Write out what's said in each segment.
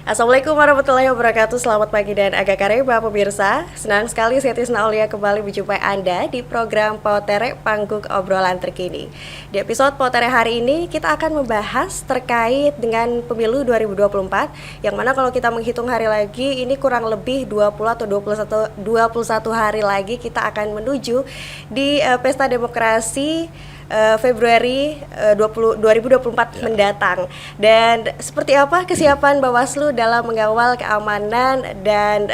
Assalamualaikum warahmatullahi wabarakatuh. Selamat pagi dan agak kareba pemirsa. Senang sekali saya Tisna Aulia kembali menjumpai Anda di program Potere Panggung Obrolan Terkini. Di episode Potere hari ini kita akan membahas terkait dengan pemilu 2024, yang mana kalau kita menghitung hari lagi ini kurang lebih 20 atau 21 hari lagi kita akan menuju di Pesta Demokrasi Februari 2024 mendatang. Dan seperti apa kesiapan Bawaslu dalam mengawal keamanan dan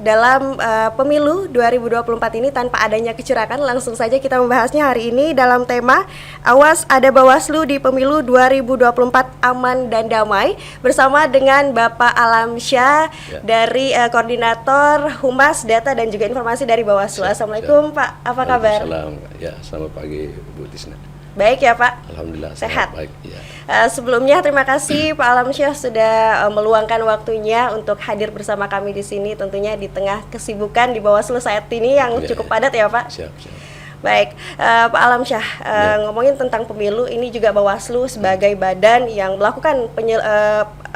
dalam pemilu 2024 ini tanpa adanya kecurangan? Langsung saja kita membahasnya hari ini dalam tema Awas Ada Bawaslu di Pemilu 2024 Aman dan Damai, bersama dengan Bapak Alamsyah dari Koordinator Humas Data dan juga Informasi dari Bawaslu. Assalamualaikum Pak, apa kabar? Selamat pagi Bu Tisna. Baik ya Pak? Alhamdulillah sehat. Baik, ya. Sebelumnya terima kasih Pak Alamsyah sudah meluangkan waktunya untuk hadir bersama kami di sini, tentunya di tengah kesibukan di Bawaslu saat ini yang cukup padat ya Pak. Siap. Baik, Pak Alamsyah, ngomongin tentang pemilu, ini juga Bawaslu sebagai badan yang melakukan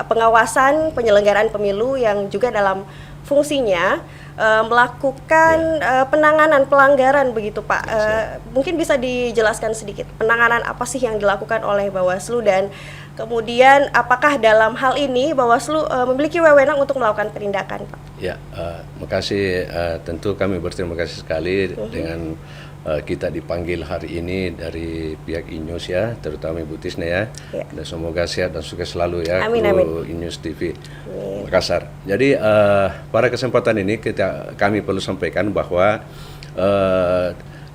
pengawasan penyelenggaraan pemilu yang juga dalam fungsinya melakukan penanganan pelanggaran begitu Pak. Mungkin bisa dijelaskan sedikit penanganan apa sih yang dilakukan oleh Bawaslu, dan kemudian apakah dalam hal ini Bawaslu memiliki wewenang untuk melakukan penindakan Pak? Ya, makasih. Tentu kami berterima kasih sekali dengan kita dipanggil hari ini dari pihak INews ya, terutama Ibu Tisna ya. Dan semoga sehat dan sukses selalu ya. Amin. INews TV Makassar. Jadi pada kesempatan ini kami perlu sampaikan bahwa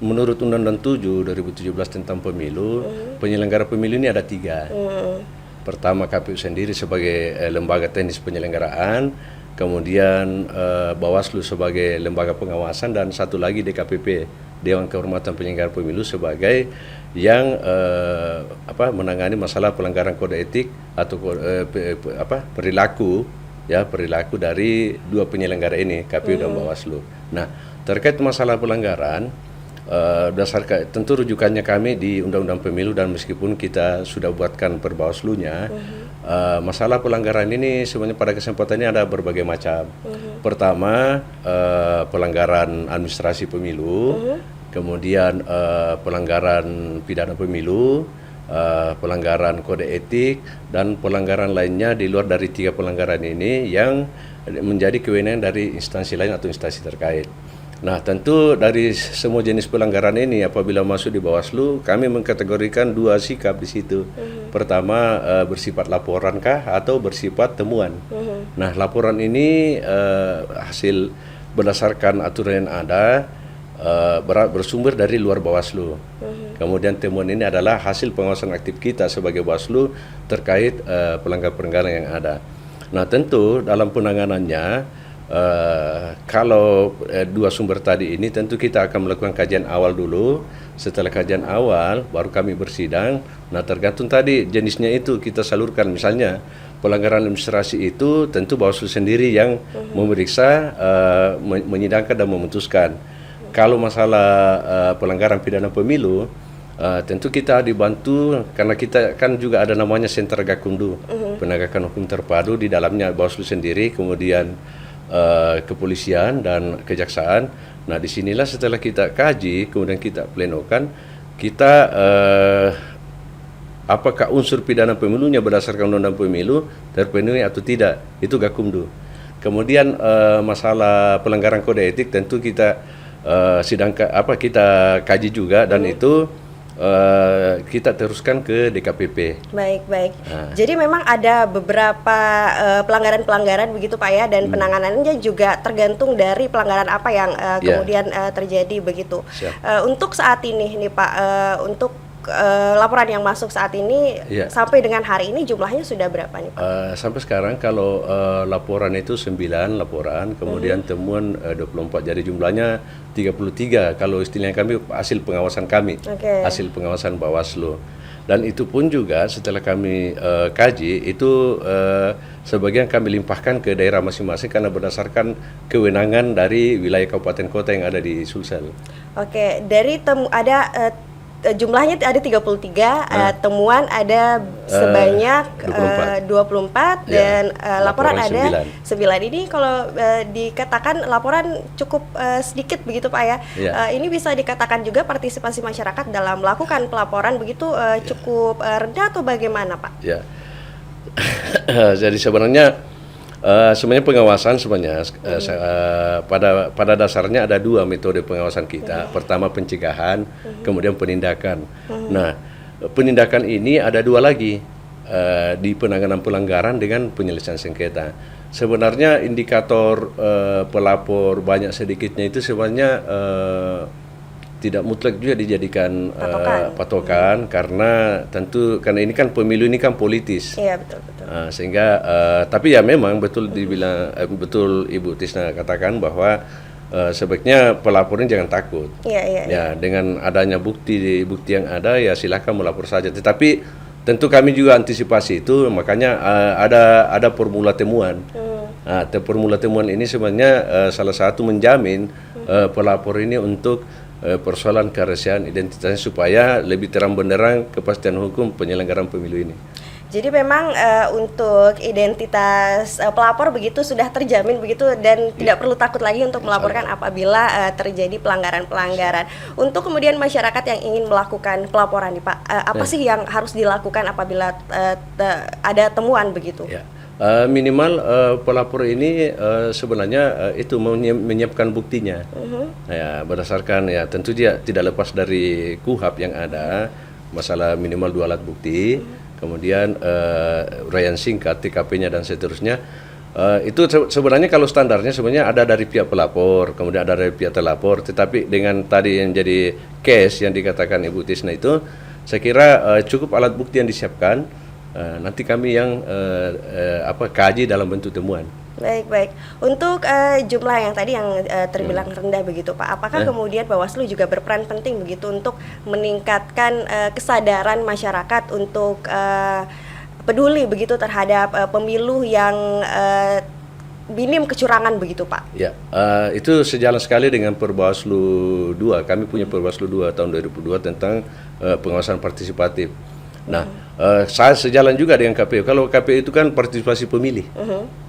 menurut Undang-Undang 7 2017 tentang pemilu, penyelenggara pemilu ini ada 3. Pertama, KPU sendiri sebagai lembaga teknis penyelenggaraan, kemudian Bawaslu sebagai lembaga pengawasan, dan satu lagi DKPP, Dewan Kehormatan Penyelenggara Pemilu, sebagai yang menangani masalah pelanggaran kode etik atau perilaku dari dua penyelenggara ini, KPU dan Bawaslu. Nah, terkait masalah pelanggaran, berdasarkan tentu rujukannya kami di Undang-Undang Pemilu, dan meskipun kita sudah buatkan Perbawaslunya, masalah pelanggaran ini sebenarnya pada kesempatan ini ada berbagai macam. Pertama, pelanggaran administrasi pemilu, kemudian pelanggaran pidana pemilu, pelanggaran kode etik, dan pelanggaran lainnya di luar dari 3 pelanggaran ini yang menjadi kewenangan dari instansi lain atau instansi terkait. Nah, tentu dari semua jenis pelanggaran ini apabila masuk di Bawaslu, kami mengkategorikan 2 sikap di situ. Pertama, bersifat laporan kah atau bersifat temuan. Nah, laporan ini hasil berdasarkan aturan yang ada, bersumber dari luar Bawaslu. Kemudian temuan ini adalah hasil pengawasan aktif kita sebagai Bawaslu terkait pelanggaran-pelanggaran yang ada. Nah, tentu dalam penanganannya, kalau 2 sumber tadi ini tentu kita akan melakukan kajian awal dulu. Setelah kajian awal baru kami bersidang. Nah, tergantung tadi jenisnya itu kita salurkan. Misalnya pelanggaran administrasi itu tentu Bawaslu sendiri yang memeriksa, menyidangkan dan memutuskan. Kalau masalah pelanggaran pidana pemilu, tentu kita dibantu karena kita kan juga ada namanya Sentra Gakumdu, Penegakan Hukum Terpadu, di dalamnya Bawaslu sendiri, kemudian kepolisian dan kejaksaan. Nah, disinilah setelah kita kaji, kemudian kita plenokan, kita apakah unsur pidana pemilunya berdasarkan Undang-Undang Pemilu terpenuhi atau tidak, itu Gakumdu. Kemudian masalah pelanggaran kode etik tentu kita kita kaji juga, dan itu kita teruskan ke DKPP. Baik. Jadi memang ada beberapa pelanggaran-pelanggaran begitu Pak ya, dan penanganannya juga tergantung dari pelanggaran apa yang kemudian terjadi begitu. Untuk saat ini nih Pak, untuk laporan yang masuk saat ini sampai dengan hari ini jumlahnya sudah berapa nih Pak? Sampai sekarang kalau laporan itu 9 laporan, kemudian temuan 24, jadi jumlahnya 33 kalau istilahnya kami hasil pengawasan kami, hasil pengawasan Bawaslu. Dan itu pun juga setelah kami kaji itu sebagian kami limpahkan ke daerah masing-masing karena berdasarkan kewenangan dari wilayah kabupaten kota yang ada di Sulsel. Dari jumlahnya ada 33, temuan ada sebanyak 24 dan laporan ada 9. Ini kalau dikatakan laporan cukup sedikit begitu Pak ya. Ini bisa dikatakan juga partisipasi masyarakat dalam melakukan pelaporan begitu cukup rendah atau bagaimana Pak? Ya. Jadi sebenarnya pengawasan sebenarnya pada dasarnya ada 2 metode pengawasan kita. Pertama pencegahan, kemudian penindakan. Nah, penindakan ini ada 2 lagi, di penanganan pelanggaran dengan penyelesaian sengketa. Sebenarnya indikator pelapor banyak sedikitnya itu sebenarnya tidak mutlak juga dijadikan patokan karena ini kan pemilu ini kan politis. Iya betul. Sehingga tapi ya memang betul dibilang betul Ibu Tisna katakan bahwa sebaiknya pelapornya jangan takut. Ya dengan adanya bukti yang ada ya silakan melapor saja. Tetapi tentu kami juga antisipasi itu, makanya ada formula temuan. Formula temuan ini sebenarnya salah satu menjamin pelapor ini untuk persoalan kerahasiaan identitasnya supaya lebih terang benderang kepastian hukum penyelenggaraan pemilu ini. Jadi memang untuk identitas pelapor begitu sudah terjamin begitu dan tidak perlu takut lagi untuk melaporkan apabila terjadi pelanggaran-pelanggaran. Untuk kemudian masyarakat yang ingin melakukan pelaporan nih Pak, apa sih yang harus dilakukan apabila ada temuan begitu? Minimal pelapor ini sebenarnya itu menyiapkan buktinya. Ya, berdasarkan ya tentu dia tidak lepas dari KUHP yang ada, masalah minimal 2 alat bukti, kemudian uraian singkat TKP-nya dan seterusnya. Itu sebenarnya kalau standarnya sebenarnya ada dari pihak pelapor, kemudian ada dari pihak terlapor, tetapi dengan tadi yang jadi case yang dikatakan Ibu Tisna itu, saya kira cukup alat bukti yang disiapkan. Nanti kami yang kaji dalam bentuk temuan. Baik. Untuk jumlah yang tadi yang terbilang rendah begitu Pak, apakah kemudian Bawaslu juga berperan penting begitu untuk meningkatkan kesadaran masyarakat untuk peduli begitu terhadap pemilu yang minim kecurangan begitu Pak? Ya, itu sejalan sekali dengan Perbawaslu 2. Kami punya Perbawaslu 2 tahun 2002 tentang pengawasan partisipatif. Nah, saya sejalan juga dengan KPU. Kalau KPU itu kan partisipasi pemilih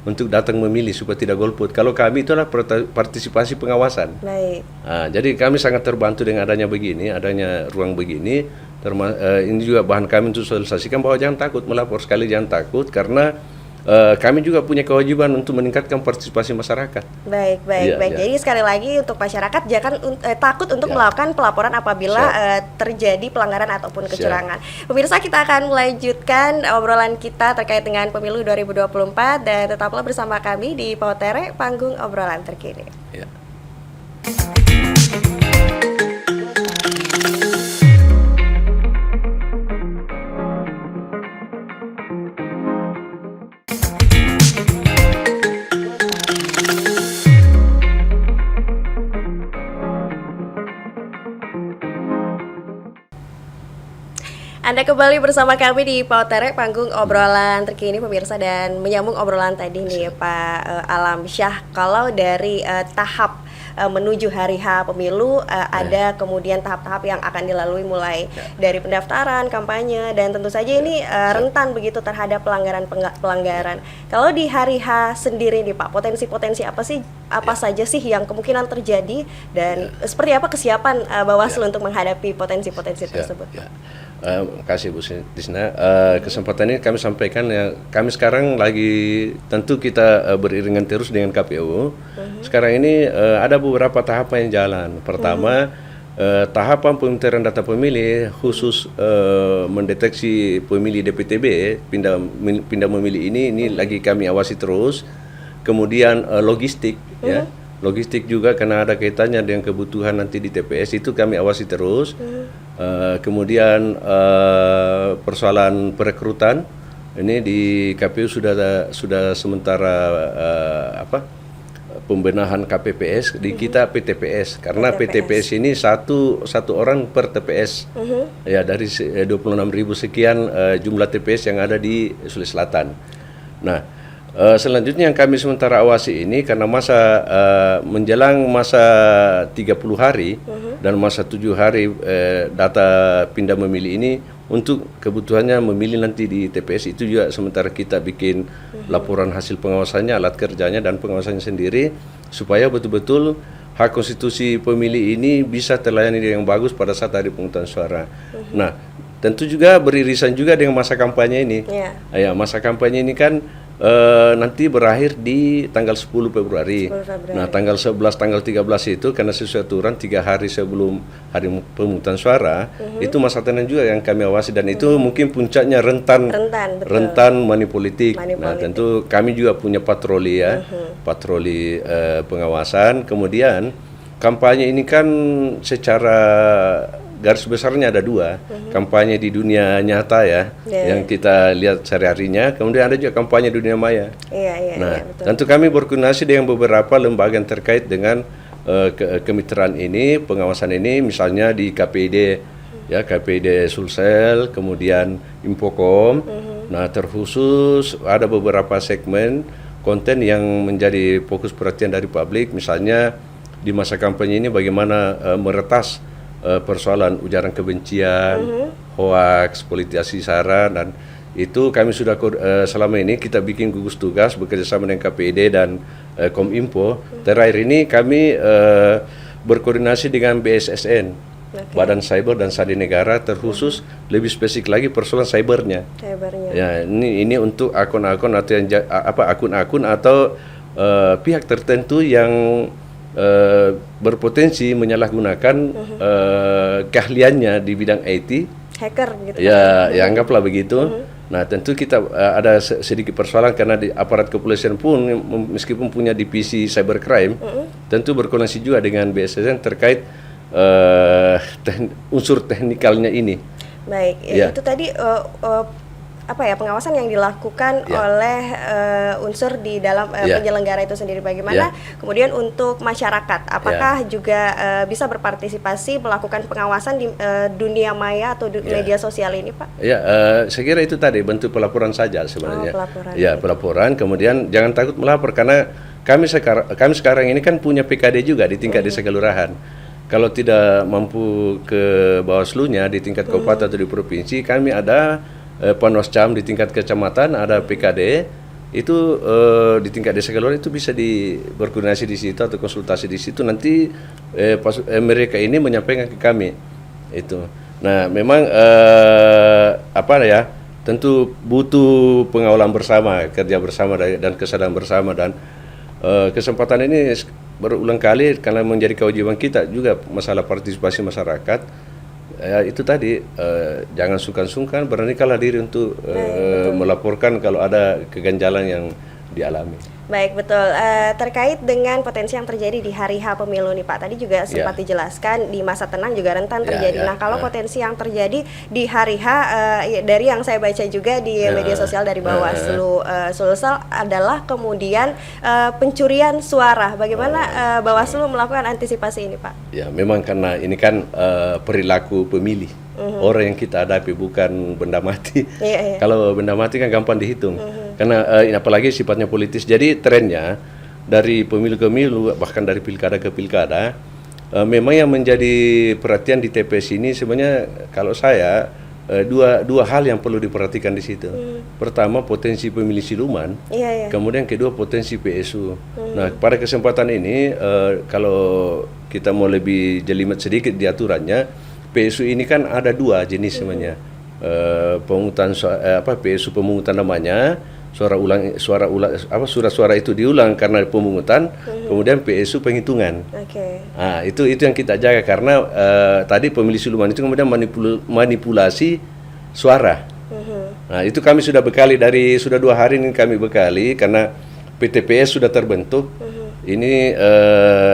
untuk datang memilih supaya tidak golput. Kalau kami itu adalah partisipasi pengawasan. Baik. Jadi kami sangat terbantu dengan adanya ruang begini. Ini juga bahan kami untuk sosialisasikan bahwa jangan takut melapor sekali, jangan takut karena kami juga punya kewajiban untuk meningkatkan partisipasi masyarakat. Baik. Jadi sekali lagi untuk masyarakat jangan takut untuk melakukan pelaporan apabila terjadi pelanggaran ataupun kecurangan. Pemirsa, kita akan melanjutkan obrolan kita terkait dengan pemilu 2024 dan tetaplah bersama kami di Pautere, panggung obrolan terkini. Anda kembali bersama kami di Pautere, panggung obrolan terkini pemirsa, dan menyambung obrolan tadi nih Pak Alamsyah. Kalau dari tahap menuju hari H pemilu ada kemudian tahap-tahap yang akan dilalui mulai dari pendaftaran, kampanye, dan tentu saja ini rentan begitu terhadap pelanggaran. Kalau di hari H sendiri nih Pak, potensi-potensi apa saja sih yang kemungkinan terjadi dan seperti apa kesiapan Bawaslu untuk menghadapi potensi-potensi tersebut? Terima kasih Bu Tisna. Kesempatan ini kami sampaikan ya, kami sekarang lagi tentu kita beriringan terus dengan KPU. Sekarang ini ada beberapa tahapan yang jalan. Pertama, tahapan pemintaran data pemilih khusus mendeteksi pemilih DPTB pindah memilih ini lagi kami awasi terus. Kemudian logistik ya. Logistik juga karena ada kaitannya dengan kebutuhan nanti di TPS itu kami awasi terus. Kemudian persoalan perekrutan ini di KPU sudah sementara pembenahan KPPS di kita PTPS karena PTPS ini satu orang per TPS ya dari 26.000 sekian jumlah TPS yang ada di Sulawesi Selatan. Nah, Selanjutnya yang kami sementara awasi ini karena menjelang masa 30 hari dan masa 7 hari data pindah memilih ini untuk kebutuhannya memilih nanti di TPS itu juga sementara kita bikin laporan hasil pengawasannya, alat kerjanya dan pengawasannya sendiri supaya betul-betul hak konstitusi pemilih ini bisa terlayani dengan bagus pada saat hari pemungutan suara. Nah, tentu juga beririsan juga dengan masa kampanye ini. Ya, masa kampanye ini kan nanti berakhir di tanggal 10 Februari. Nah, tanggal 11, tanggal 13 itu karena sesuai aturan 3 hari sebelum hari pemungutan suara, itu masa tenang juga yang kami awasi dan itu mungkin puncaknya rentan money politik. Nah, tentu kami juga punya patroli ya, patroli pengawasan. Kemudian kampanye ini kan secara garis besarnya ada 2, kampanye di dunia nyata ya, yang kita lihat sehari-harinya, kemudian ada juga kampanye dunia maya. Betul. Tentu kami berkoordinasi dengan beberapa lembaga yang terkait dengan kemitraan ini, pengawasan ini, misalnya di KPID, ya KPID Sulsel, kemudian Infocom. Nah, terkhusus ada beberapa segmen konten yang menjadi fokus perhatian dari publik, misalnya di masa kampanye ini bagaimana meretas persoalan ujaran kebencian, hoaks, politisasi sara, dan itu kami sudah selama ini kita bikin gugus tugas bekerjasama dengan KPID dan Kominfo. Terakhir ini kami berkoordinasi dengan BSSN, Badan Cyber dan Sandi Negara, terkhusus lebih spesifik lagi persoalan cybernya. Ya, ini untuk akun-akun atau akun-akun atau pihak tertentu yang berpotensi menyalahgunakan keahliannya di bidang IT, hacker gitu ya, ya anggaplah begitu. Nah, tentu kita ada sedikit persoalan karena di aparat kepolisian pun meskipun punya divisi cybercrime, tentu berkoordinasi juga dengan BSSN terkait unsur teknikalnya ini. Baik, itu tadi pengawasan yang dilakukan oleh unsur di dalam penyelenggara itu sendiri. Bagaimana kemudian untuk masyarakat, apakah juga bisa berpartisipasi melakukan pengawasan di dunia maya atau media sosial ini, Pak? Ya, saya kira itu tadi bentuk pelaporan saja sebenarnya. Pelaporan. Kemudian jangan takut melapor karena kami sekarang ini kan punya PKD juga di tingkat desa kelurahan. Kalau tidak mampu ke Bawaslu-nya di tingkat kabupaten atau di provinsi, kami ada Panwascam di tingkat kecamatan, ada PKD itu di tingkat desa kelurahan itu bisa berkoordinasi di situ atau konsultasi di situ, nanti mereka ini menyampaikan ke kami itu. Nah, memang tentu butuh pengawalan bersama, kerja bersama dan kesadaran bersama, dan kesempatan ini berulang kali karena menjadi kewajiban kita juga masalah partisipasi masyarakat. Ya, itu tadi jangan sungkan-sungkan, beranikanlah diri untuk melaporkan kalau ada keganjalan yang dialami. Baik, betul. Terkait dengan potensi yang terjadi di hari H pemilu nih, Pak, tadi juga sempat dijelaskan di masa tenang juga rentan terjadi. Nah, kalau potensi yang terjadi di hari H, dari yang saya baca juga di media sosial dari Bawaslu Sulsel adalah kemudian pencurian suara. Bagaimana Bawaslu melakukan antisipasi ini, Pak? Ya, memang karena ini kan perilaku pemilih. Orang yang kita hadapi bukan benda mati. Kalau benda mati kan gampang dihitung. Karena apalagi sifatnya politis. Jadi trennya dari pemilu ke pemilu, bahkan dari pilkada ke pilkada, memang yang menjadi perhatian di TPS ini sebenarnya kalau saya dua hal yang perlu diperhatikan di situ. Pertama, potensi pemilih siluman. Kemudian kedua, potensi PSU. Nah, pada kesempatan ini kalau kita mau lebih jelimet sedikit di aturannya, PSU ini kan ada 2 jenis sebenarnya. PSU pemungutan namanya, surat suara itu diulang karena pemungutan, kemudian PSU penghitungan. Nah, itu yang kita jaga karena tadi pemilih siluman itu kemudian manipulasi suara. Nah, itu kami sudah bekali sudah 2 hari ini kami bekali karena PTPS sudah terbentuk. Ini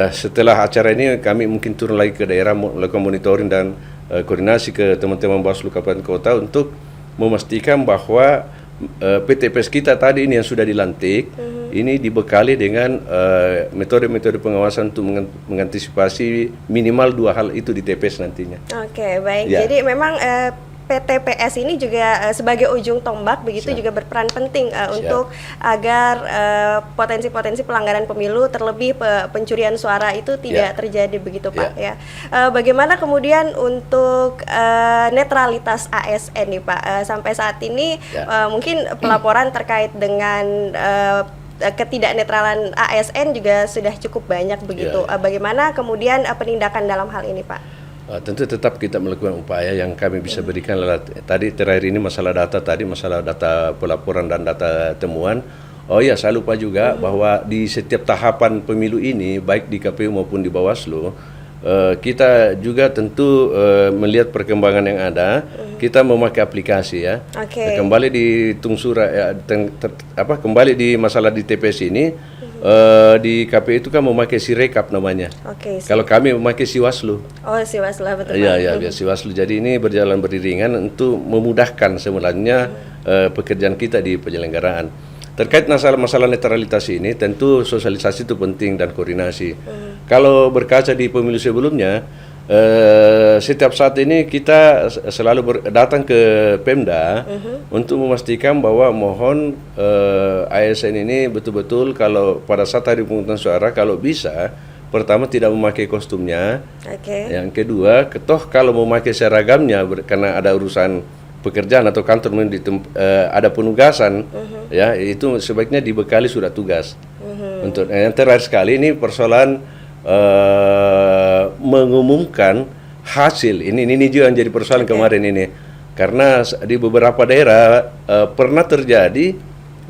setelah acara ini kami mungkin turun lagi ke daerah melakukan monitoring dan koordinasi ke teman-teman Bawaslu Kabupaten Kota untuk memastikan bahwa PTPS kita tadi ini yang sudah dilantik ini dibekali dengan metode-metode pengawasan untuk mengantisipasi minimal 2 hal itu di TPS nantinya. Oke, baik. Jadi memang PTPS ini juga sebagai ujung tombak begitu juga berperan penting untuk agar potensi-potensi pelanggaran pemilu terlebih pencurian suara itu tidak terjadi begitu Pak ya. Bagaimana kemudian untuk netralitas ASN nih Pak, sampai saat ini mungkin pelaporan terkait dengan ketidaknetralan ASN juga sudah cukup banyak begitu. Bagaimana kemudian penindakan dalam hal ini Pak? Tentu tetap kita melakukan upaya yang kami bisa berikan tadi terakhir ini masalah data pelaporan dan data temuan. Oh ya, saya lupa juga bahwa di setiap tahapan pemilu ini baik di KPU maupun di Bawaslu kita juga tentu melihat perkembangan yang ada, kita memakai aplikasi ya. Kembali di Tungsura kembali di masalah di TPS ini di KPU itu kan memakai Sirekap namanya. Kalau kami memakai Siwaslu. Oh, Siwaslu betul. Iya, Siwaslu. Jadi ini berjalan beriringan untuk memudahkan sebenarnya pekerjaan kita di penyelenggaraan. Terkait masalah netralitas ini, tentu sosialisasi itu penting dan koordinasi. Kalau berkaca di pemilu sebelumnya, setiap saat ini kita selalu datang ke Pemda untuk memastikan bahwa mohon ASN ini betul-betul kalau pada saat hari pemungutan suara kalau bisa pertama tidak memakai kostumnya, yang kedua kalau memakai seragamnya karena ada urusan pekerjaan atau kantor ada penugasan ya itu sebaiknya dibekali surat tugas. Untuk yang terakhir sekali ini persoalan mengumumkan hasil ini juga yang jadi persoalan kemarin ini karena di beberapa daerah pernah terjadi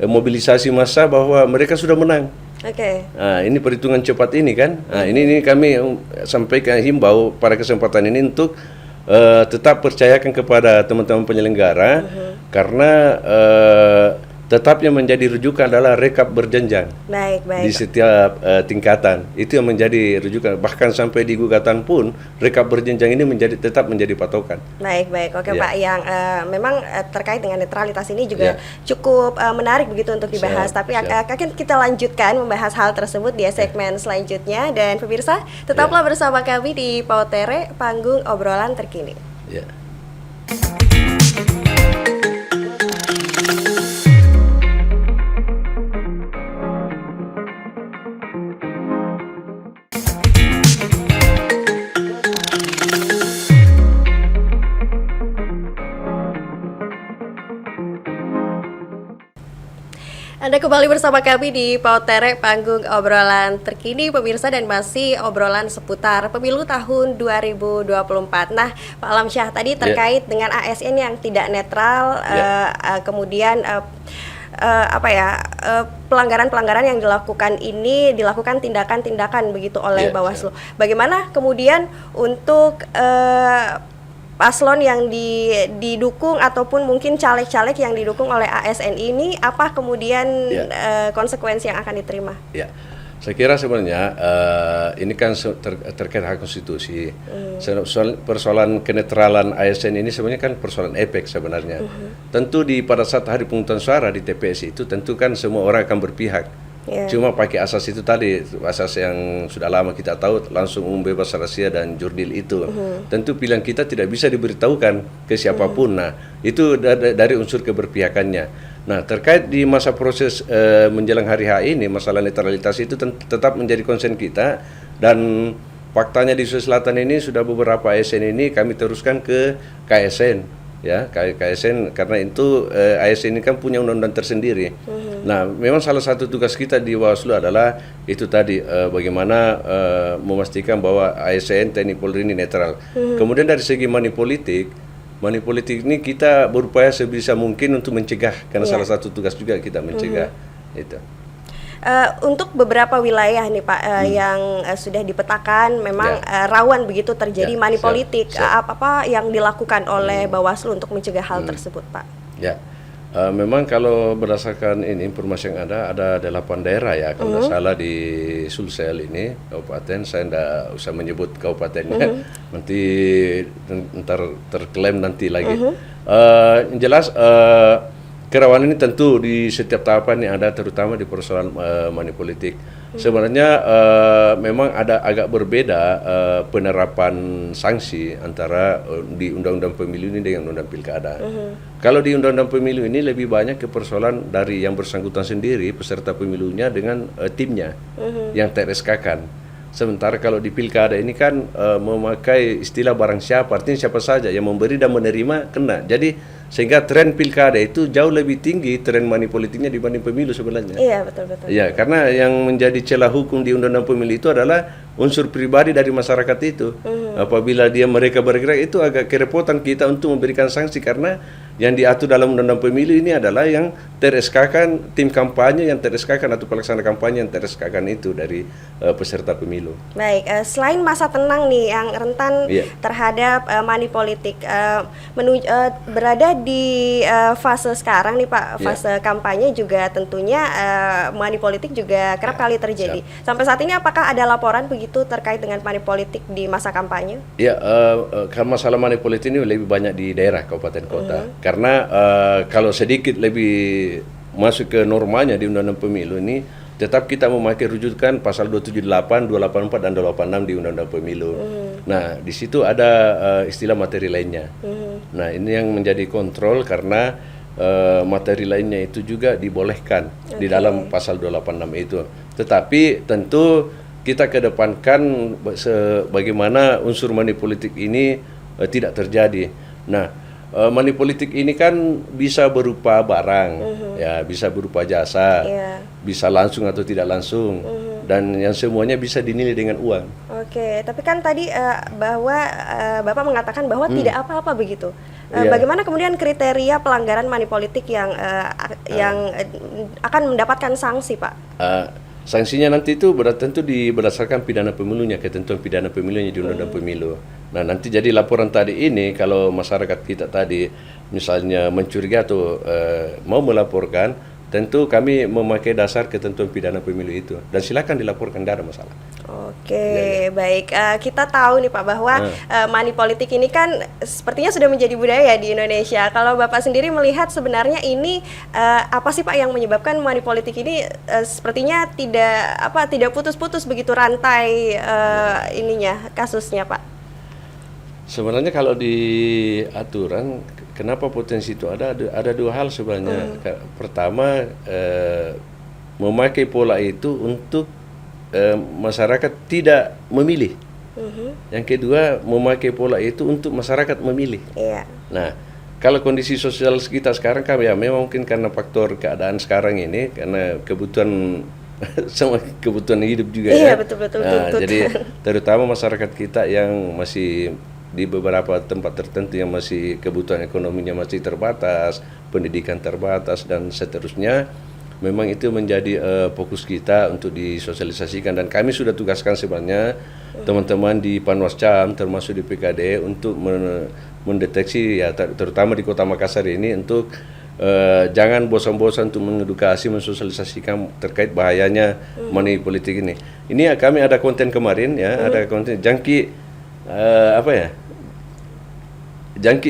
mobilisasi massa bahwa mereka sudah menang. Nah, ini perhitungan cepat ini kan. Nah, ini kami sampaikan himbau pada kesempatan ini untuk tetap percayakan kepada teman-teman penyelenggara karena tetapnya menjadi rujukan adalah rekap berjenjang di setiap tingkatan. Itu yang menjadi rujukan. Bahkan sampai di gugatan pun rekap berjenjang ini tetap menjadi patokan. Oke Pak, yang memang terkait dengan netralitas ini juga cukup menarik begitu untuk dibahas. Tapi akan kita lanjutkan membahas hal tersebut di segmen selanjutnya. Dan pemirsa, tetaplah bersama kami di Pautere, panggung obrolan terkini. Anda kembali bersama kami di Pautere, panggung obrolan terkini pemirsa, dan masih obrolan seputar pemilu tahun 2024. Nah, Pak Alamsyah, tadi terkait dengan ASN yang tidak netral, kemudian pelanggaran-pelanggaran yang dilakukan ini dilakukan tindakan-tindakan begitu oleh Bawaslu. Bagaimana kemudian untuk paslon yang didukung ataupun mungkin caleg-caleg yang didukung oleh ASN ini, apa kemudian konsekuensi yang akan diterima? Saya kira sebenarnya ini kan terkait hak konstitusi. Persoalan kenetralan ASN ini sebenarnya kan persoalan efek sebenarnya. Tentu pada saat hari pemungutan suara di TPS itu tentu kan semua orang akan berpihak. Cuma pakai asas itu tadi, asas yang sudah lama kita tahu, langsung bebas rahasia dan jurdil itu. Tentu pilihan kita tidak bisa diberitahukan ke siapapun. Nah, itu dari unsur keberpihakannya. Nah, terkait di masa proses menjelang hari H ini, masalah netralitas itu tetap menjadi konsen kita, dan faktanya di Sulawesi Selatan ini sudah beberapa ASN ini kami teruskan ke KSN. KSN karena itu ASN ini kan punya undang-undang tersendiri. Nah, memang salah satu tugas kita di Bawaslu adalah itu tadi bagaimana memastikan bahwa ASN TNI Polri ini netral. Kemudian dari segi money politik ini kita berupaya sebisa mungkin untuk mencegah, karena salah satu tugas juga kita mencegah itu. Untuk beberapa wilayah nih Pak yang sudah dipetakan memang rawan begitu terjadi money politik, apa yang dilakukan oleh Bawaslu untuk mencegah hal tersebut Pak? Memang kalau berdasarkan informasi yang ada 8 daerah ya, kalau tidak salah di Sulsel ini kabupaten, saya tidak usah menyebut kabupatennya, nanti ntar terklaim nanti lagi. Yang jelas kerawanan ini tentu di setiap tahapan yang ada, terutama di persoalan money politik. Sebenarnya memang ada agak berbeda penerapan sanksi antara di Undang-Undang Pemilu ini dengan Undang Pilkada. Kalau di Undang-Undang Pemilu ini lebih banyak ke persoalan dari yang bersangkutan sendiri, peserta pemilunya dengan timnya yang ter-SK-kan. Sementara kalau di Pilkada ini kan memakai istilah barang siapa, artinya siapa saja yang memberi dan menerima kena. Jadi sehingga tren Pilkada itu jauh lebih tinggi tren money politiknya dibanding pemilu sebenarnya. Iya, betul-betul. Ya, karena yang menjadi celah hukum di Undang-Undang Pemilu itu adalah unsur pribadi dari masyarakat itu. Apabila mereka bergerak, itu agak kerepotan kita untuk memberikan sanksi, karena yang diatur dalam Undang-Undang Pemilu ini adalah yang ter-SK-kan, tim kampanye yang ter-SK-kan atau pelaksana kampanye yang ter-SK-kan itu dari peserta pemilu. Baik, selain masa tenang nih yang rentan terhadap money politik, berada di fase sekarang nih Pak, fase kampanye juga tentunya money politik juga kerap kali terjadi. Sampai saat ini apakah ada laporan begitu terkait dengan money politik di masa kampanye? Ya, masalah money politik ini lebih banyak di daerah, kabupaten kota. Karena kalau sedikit lebih masuk ke normalnya di Undang-Undang Pemilu ini, tetap kita memakai rujukan pasal 278, 284 dan 286 di Undang-Undang Pemilu. Nah, di situ ada istilah materi lainnya. Nah, ini yang menjadi kontrol karena materi lainnya itu juga dibolehkan di dalam pasal 286 itu. Tetapi tentu kita kedepankan bagaimana unsur money politik ini tidak terjadi. Nah, money politik ini kan bisa berupa barang, ya, bisa berupa jasa, bisa langsung atau tidak langsung, dan yang semuanya bisa dinilai dengan uang. Oke, tapi kan tadi bahwa Bapak mengatakan bahwa tidak apa-apa begitu. Bagaimana kemudian kriteria pelanggaran money politik yang akan mendapatkan sanksi, Pak? Sanksinya nanti itu tentu berdasarkan pidana pemilunya, ketentuan pidana pemilunya di Undang-Undang Pemilu. Nah, nanti jadi laporan tadi ini, kalau masyarakat kita tadi misalnya mencurigai atau mau melaporkan, tentu kami memakai dasar ketentuan pidana pemilu itu, dan silakan dilaporkan, tidak ada masalah. Oke, baik. Kita tahu nih Pak bahwa money politik ini kan sepertinya sudah menjadi budaya di Indonesia. Kalau Bapak sendiri melihat sebenarnya ini apa sih Pak yang menyebabkan money politik ini sepertinya tidak putus-putus begitu rantai kasusnya Pak? Sebenarnya kalau di aturan, kenapa potensi itu ada dua hal sebenarnya. Pertama, memakai pola itu untuk masyarakat tidak memilih. Yang kedua, memakai pola itu untuk masyarakat memilih. Nah, kalau kondisi sosial kita sekarang kan ya memang mungkin karena faktor keadaan sekarang ini, karena kebutuhan sama kebutuhan hidup juga betul. Jadi terutama masyarakat kita yang masih di beberapa tempat tertentu yang masih kebutuhan ekonominya masih terbatas, pendidikan terbatas dan seterusnya, memang itu menjadi fokus kita untuk disosialisasikan, dan kami sudah tugaskan sebenarnya teman-teman di Panwascam termasuk di PKD untuk mendeteksi ya, terutama di Kota Makassar ini, untuk jangan bosan-bosan untuk mengedukasi, mensosialisasikan terkait bahayanya money politik ini. Ini kami ada konten kemarin ya, ada konten jangkit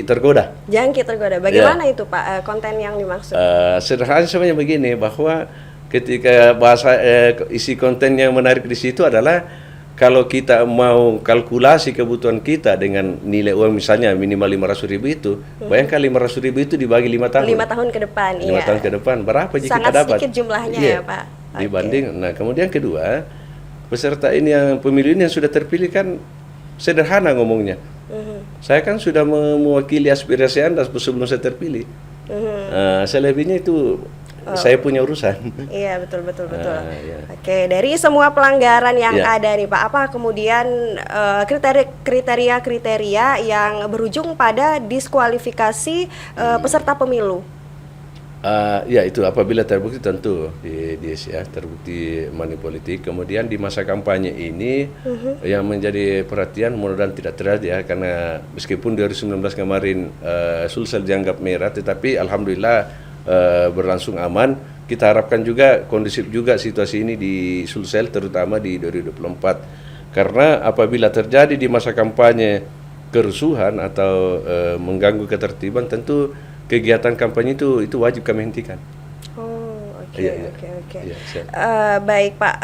tergoda. Jangkit tergoda. Bagaimana itu Pak konten yang dimaksud? Sederhana sebenarnya begini, bahwa ketika bahasa isi konten yang menarik di situ adalah kalau kita mau kalkulasi kebutuhan kita dengan nilai uang misalnya minimal 500.000 itu, bayangkan 500.000 itu dibagi 5 tahun. 5 tahun ke depan, 5 tahun ke depan, berapa jika sangat kita dapat? Sangat sedikit jumlahnya ya Pak. Dibanding, nah kemudian kedua, peserta ini yang pemilu ini yang sudah terpilih kan sederhana ngomongnya. Saya kan sudah mewakili aspirasi Anda sebelum saya terpilih. Selebihnya itu saya punya urusan. Iya, betul. Oke, dari semua pelanggaran yang ada nih Pak, apa kemudian kriteria yang berujung pada diskualifikasi peserta pemilu? Ya itu apabila terbukti tentu terbukti money politik. Kemudian di masa kampanye ini yang menjadi perhatian mudah-mudahan tidak terjadi ya, karena meskipun 2019 kemarin Sulsel dianggap merah, tetapi alhamdulillah berlangsung aman. Kita harapkan juga kondusif juga situasi ini di Sulsel, terutama di 2024, karena apabila terjadi di masa kampanye kerusuhan atau mengganggu ketertiban, tentu kegiatan kampanye itu wajib kami hentikan. Oke. Iya, siap. Baik Pak,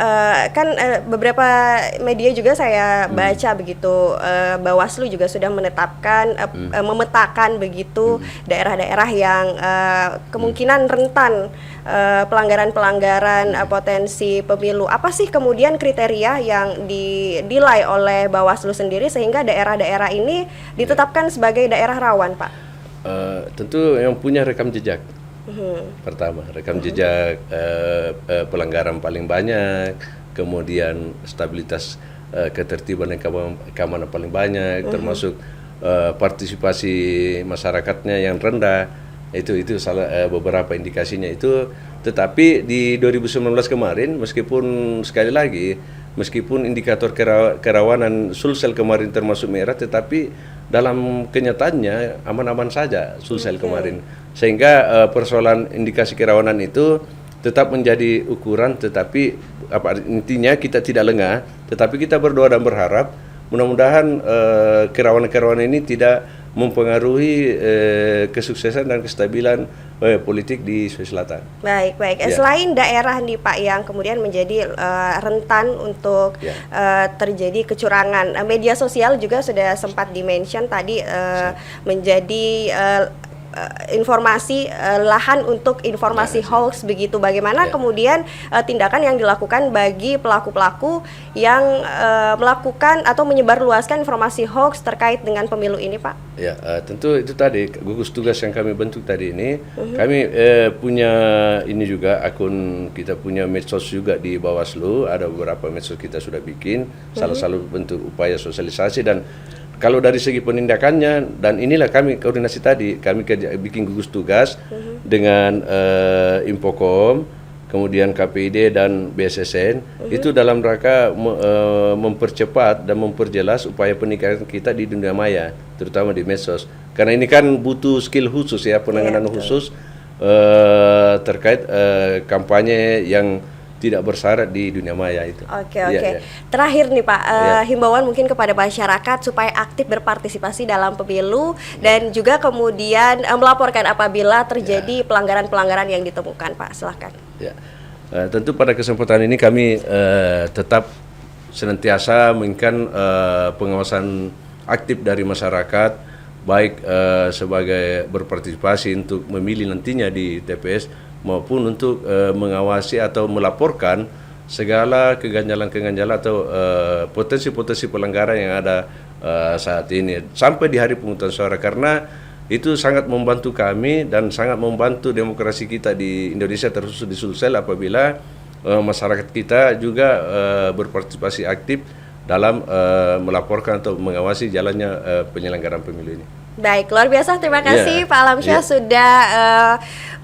kan beberapa media juga saya baca begitu, Bawaslu juga sudah menetapkan, memetakan begitu daerah-daerah yang kemungkinan rentan pelanggaran-pelanggaran potensi pemilu. Apa sih kemudian kriteria yang dinilai oleh Bawaslu sendiri sehingga daerah-daerah ini ditetapkan sebagai daerah rawan, Pak? Tentu yang punya rekam jejak. Pertama, rekam jejak pelanggaran paling banyak, kemudian stabilitas ketertiban dan keamanan paling banyak, termasuk partisipasi masyarakatnya yang rendah. Itu salah beberapa indikasinya itu. Tetapi di 2019 kemarin, meskipun indikator kerawanan Sulsel kemarin termasuk merah, tetapi dalam kenyataannya aman-aman saja Sulsel kemarin. Sehingga persoalan indikasi kerawanan itu tetap menjadi ukuran, tetapi intinya kita tidak lengah, tetapi kita berdoa dan berharap mudah-mudahan kerawanan-kerawanan ini tidak mempengaruhi kesuksesan dan kestabilan politik di Sulawesi Selatan. Baik. Ya. Selain daerah nih Pak yang kemudian menjadi rentan untuk terjadi kecurangan, media sosial juga sudah sempat dimention tadi menjadi informasi lahan untuk informasi hoax begitu. Bagaimana kemudian tindakan yang dilakukan bagi pelaku-pelaku yang melakukan atau menyebarluaskan informasi hoax terkait dengan pemilu ini, Pak? Ya, tentu itu tadi gugus tugas yang kami bentuk tadi ini. Kami punya ini juga akun, kita punya medsos juga di Bawaslu. Ada beberapa medsos kita sudah bikin. Salah satu bentuk upaya sosialisasi. Dan kalau dari segi penindakannya, dan inilah kami koordinasi tadi, kami bikin gugus tugas dengan Infocom, kemudian KPID dan BSSN, itu dalam rangka mempercepat dan memperjelas upaya penindakan kita di dunia maya, terutama di medsos. Karena ini kan butuh skill khusus ya, penanganan khusus terkait kampanye yang tidak bersyarat di dunia maya itu. Oke. Terakhir nih Pak, himbauan mungkin kepada masyarakat supaya aktif berpartisipasi dalam pemilu dan juga kemudian melaporkan apabila terjadi pelanggaran-pelanggaran yang ditemukan, Pak. Silahkan. Ya, tentu pada kesempatan ini kami tetap senantiasa menginginkan pengawasan aktif dari masyarakat, baik sebagai berpartisipasi untuk memilih nantinya di TPS, maupun untuk mengawasi atau melaporkan segala keganjalan-keganjalan atau potensi-potensi pelanggaran yang ada saat ini sampai di hari pemungutan suara, karena itu sangat membantu kami dan sangat membantu demokrasi kita di Indonesia, terkhusus di Sulsel, apabila masyarakat kita juga berpartisipasi aktif dalam melaporkan atau mengawasi jalannya penyelenggaraan pemilu ini. Baik, luar biasa. Terima kasih Pak Alamsyah sudah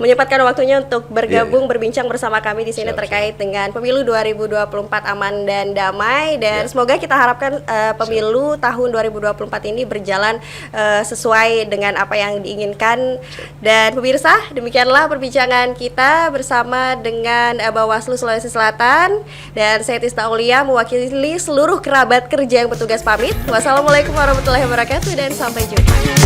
menyempatkan waktunya untuk bergabung berbincang bersama kami di sini terkait dengan pemilu 2024 aman dan damai, dan semoga kita harapkan pemilu tahun 2024 ini berjalan sesuai dengan apa yang diinginkan. Dan pemirsa, demikianlah perbincangan kita bersama dengan Bawaslu Sulawesi Selatan, dan saya Tisna Aulia mewakili seluruh kerabat kerja yang bertugas pamit. Wassalamualaikum warahmatullahi wabarakatuh dan sampai jumpa.